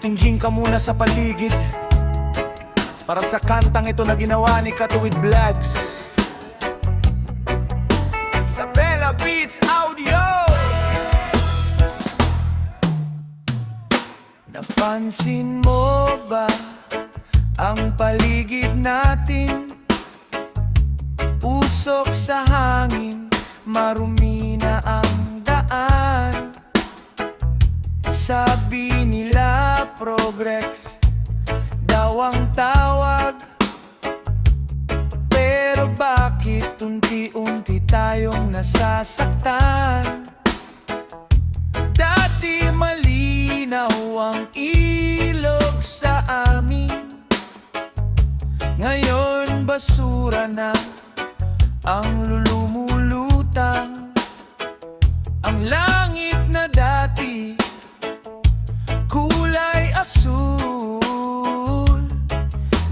Tingin ka muna sa paligid para sa kantang ito na ginawa ni Katuwid Vlogs sa Bella Beats Audio. Napansin mo ba ang paligid natin? Usok sa hangin, marumi na ang daan. Sabi nila progress daw ang tawag, pero bakit unti-unti tayong nasasaktan? Dati malinaw ang ilog sa amin, ngayon basura na ang lulumulutang. Ang langit na dati kulay asul,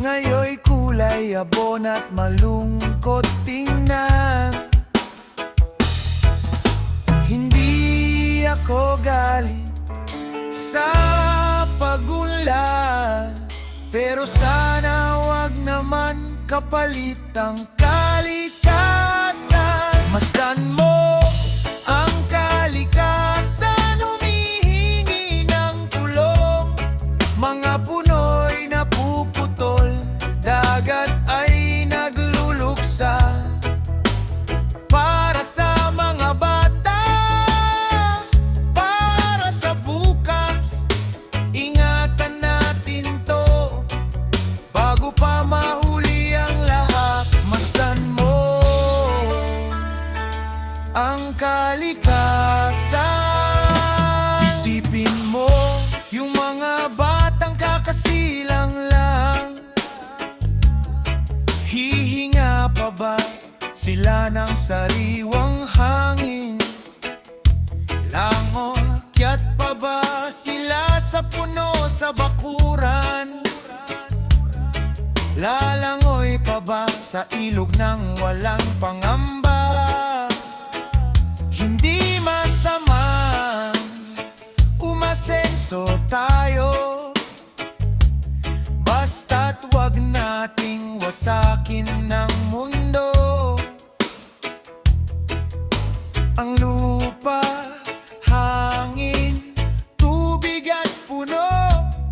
ngayon'y kulay abon at malungkot tingnan. Hindi ako galing sa pagunlad, pero sana wag naman kapalit ang kalikasan. Masdan mo ang kalikasan, humihingi ng tulong. Mga puno'y napuputol, dagat ay nagluluksa. Para sa mga bata, para sa bukas, ingatan natin to bago pa mahuli ang lahat. Masdan mo ang kalikasan. Isipin mo yung mga batang kakasilang lang. Hihinga pa ba sila ng sariwang hangin? Langokyat pa ba sila sa puno sa bakuran? Lalangoy pa ba sa ilog ng walang pangamba? Hindi masama umasenso tayo, basta't wag nating wasakin ng mundo. Ang lupa, hangin, tubig at puno,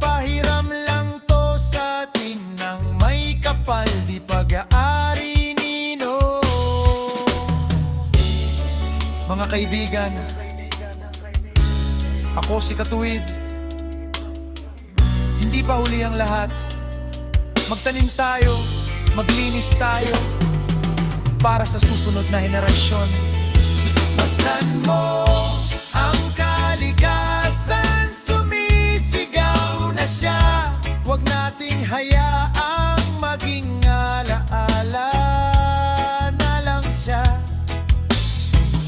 pahiram lang to sa atin ng may kapal di pag-aari nino. Mga kaibigan, ako si Katuwid. Hindi pa huli ang lahat. Magtanim tayo, maglinis tayo para sa susunod na henerasyon. Masdan mo ang kalikasan, sumisigaw na siya. Huwag nating hayaang maging alaala na lang siya.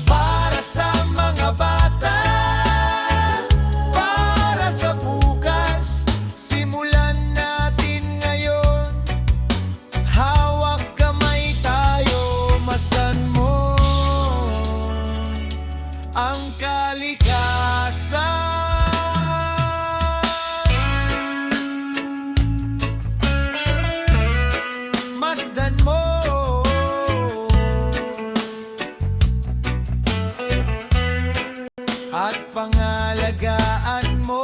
Para sa mga bata, para sa bukas, simulan natin ngayon. Hawak kamay tayo, masdan mo ang kalikasan. Masdan mo at pangalagaan mo.